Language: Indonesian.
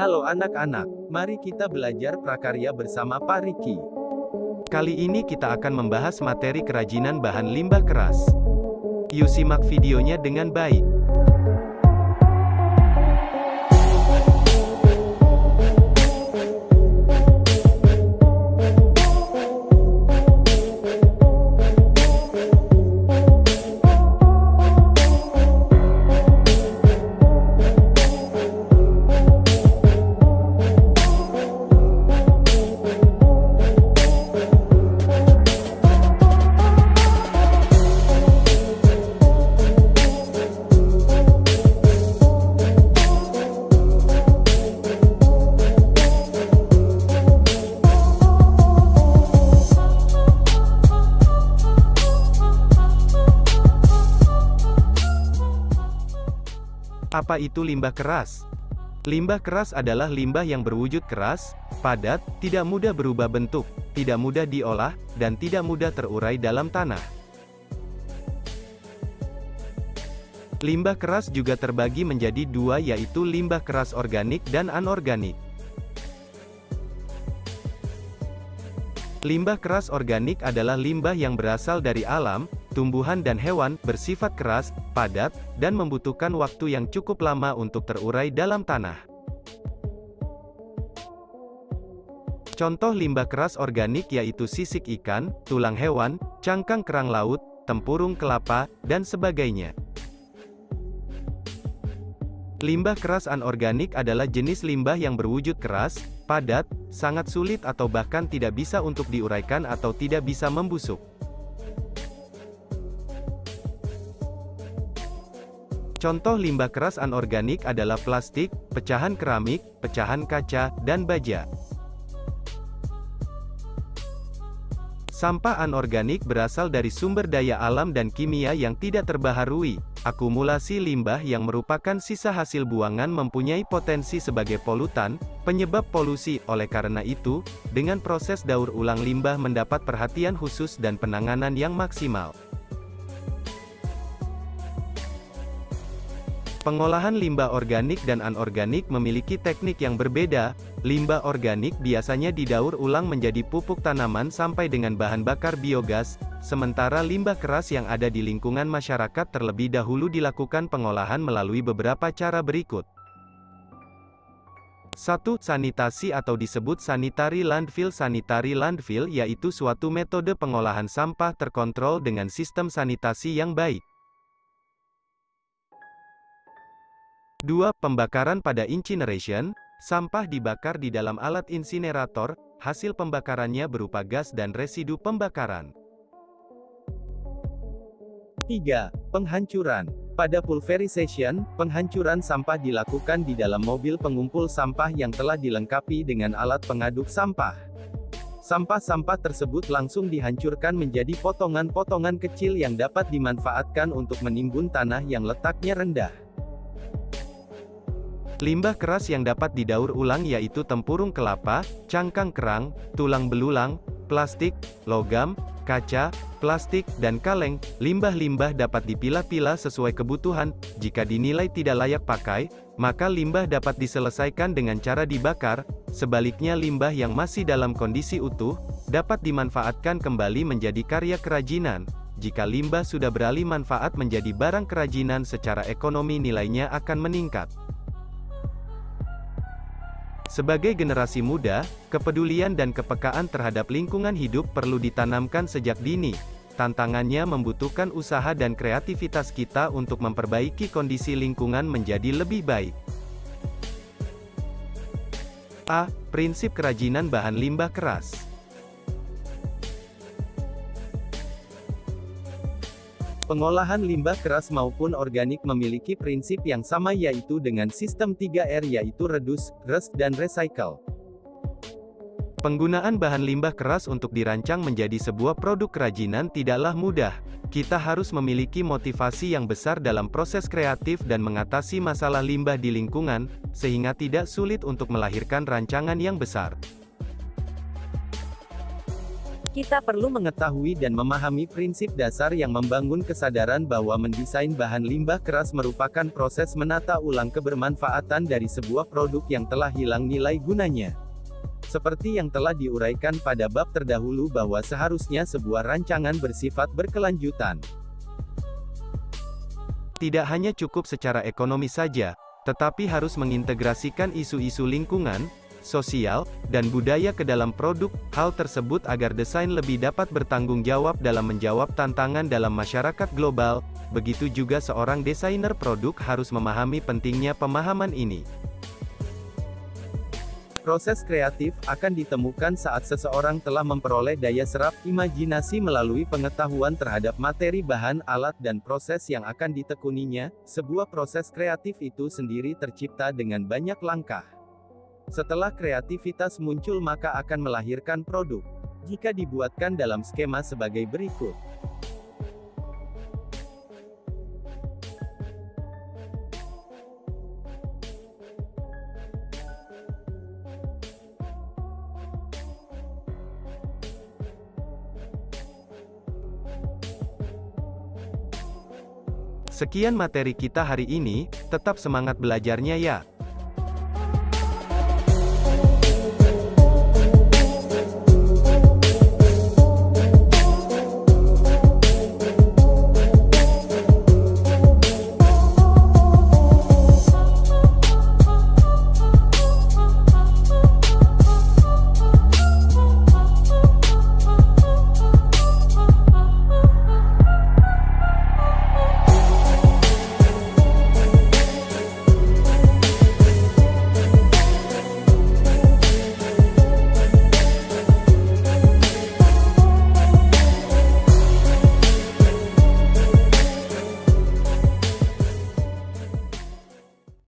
Halo anak-anak, mari kita belajar prakarya bersama Pak Riki. Kali ini kita akan membahas materi kerajinan bahan limbah keras. Yuk simak videonya dengan baik. Apa itu limbah keras? Limbah keras adalah limbah yang berwujud keras, padat, tidak mudah berubah bentuk, tidak mudah diolah, dan tidak mudah terurai dalam tanah. Limbah keras juga terbagi menjadi dua, yaitu limbah keras organik dan anorganik. Limbah keras organik adalah limbah yang berasal dari alam, tumbuhan dan hewan, bersifat keras, padat, dan membutuhkan waktu yang cukup lama untuk terurai dalam tanah. Contoh limbah keras organik yaitu sisik ikan, tulang hewan, cangkang kerang laut, tempurung kelapa, dan sebagainya. Limbah keras anorganik adalah jenis limbah yang berwujud keras, padat, sangat sulit atau bahkan tidak bisa untuk diuraikan atau tidak bisa membusuk. Contoh limbah keras anorganik adalah plastik, pecahan keramik, pecahan kaca, dan baja. Sampah anorganik berasal dari sumber daya alam dan kimia yang tidak terbaharui. Akumulasi limbah yang merupakan sisa hasil buangan mempunyai potensi sebagai polutan, penyebab polusi. Oleh karena itu, dengan proses daur ulang limbah mendapat perhatian khusus dan penanganan yang maksimal. Pengolahan limbah organik dan anorganik memiliki teknik yang berbeda. Limbah organik biasanya didaur ulang menjadi pupuk tanaman sampai dengan bahan bakar biogas, sementara limbah keras yang ada di lingkungan masyarakat terlebih dahulu dilakukan pengolahan melalui beberapa cara berikut. 1. Sanitasi atau disebut sanitary landfill. Sanitary landfill yaitu suatu metode pengolahan sampah terkontrol dengan sistem sanitasi yang baik. 2. Pembakaran pada incineration. Sampah dibakar di dalam alat insinerator, hasil pembakarannya berupa gas dan residu pembakaran. 3. Penghancuran. Pada pulverization, penghancuran sampah dilakukan di dalam mobil pengumpul sampah yang telah dilengkapi dengan alat pengaduk sampah. Sampah-sampah tersebut langsung dihancurkan menjadi potongan-potongan kecil yang dapat dimanfaatkan untuk menimbun tanah yang letaknya rendah. Limbah keras yang dapat didaur ulang yaitu tempurung kelapa, cangkang kerang, tulang belulang, plastik, logam, kaca, plastik, dan kaleng. Limbah-limbah dapat dipilah-pilah sesuai kebutuhan. Jika dinilai tidak layak pakai, maka limbah dapat diselesaikan dengan cara dibakar. Sebaliknya limbah yang masih dalam kondisi utuh, dapat dimanfaatkan kembali menjadi karya kerajinan. Jika limbah sudah beralih manfaat menjadi barang kerajinan, secara ekonomi nilainya akan meningkat. Sebagai generasi muda, kepedulian dan kepekaan terhadap lingkungan hidup perlu ditanamkan sejak dini. Tantangannya membutuhkan usaha dan kreativitas kita untuk memperbaiki kondisi lingkungan menjadi lebih baik. A. Prinsip kerajinan bahan limbah keras. Pengolahan limbah keras maupun organik memiliki prinsip yang sama yaitu dengan sistem 3R yaitu reduce, rust, dan recycle. Penggunaan bahan limbah keras untuk dirancang menjadi sebuah produk kerajinan tidaklah mudah. Kita harus memiliki motivasi yang besar dalam proses kreatif dan mengatasi masalah limbah di lingkungan, sehingga tidak sulit untuk melahirkan rancangan yang besar. Kita perlu mengetahui dan memahami prinsip dasar yang membangun kesadaran bahwa mendesain bahan limbah keras merupakan proses menata ulang kebermanfaatan dari sebuah produk yang telah hilang nilai gunanya. Seperti yang telah diuraikan pada bab terdahulu bahwa seharusnya sebuah rancangan bersifat berkelanjutan. Tidak hanya cukup secara ekonomi saja, tetapi harus mengintegrasikan isu-isu lingkungan, sosial, dan budaya ke dalam produk. Hal tersebut agar desain lebih dapat bertanggung jawab dalam menjawab tantangan dalam masyarakat global. Begitu juga seorang desainer produk harus memahami pentingnya pemahaman ini. Proses kreatif akan ditemukan saat seseorang telah memperoleh daya serap imajinasi melalui pengetahuan terhadap materi bahan, alat, dan proses yang akan ditekuninya. Sebuah proses kreatif itu sendiri tercipta dengan banyak langkah. Setelah kreativitas muncul maka akan melahirkan produk. Jika dibuatkan dalam skema sebagai berikut. Sekian materi kita hari ini, tetap semangat belajarnya ya.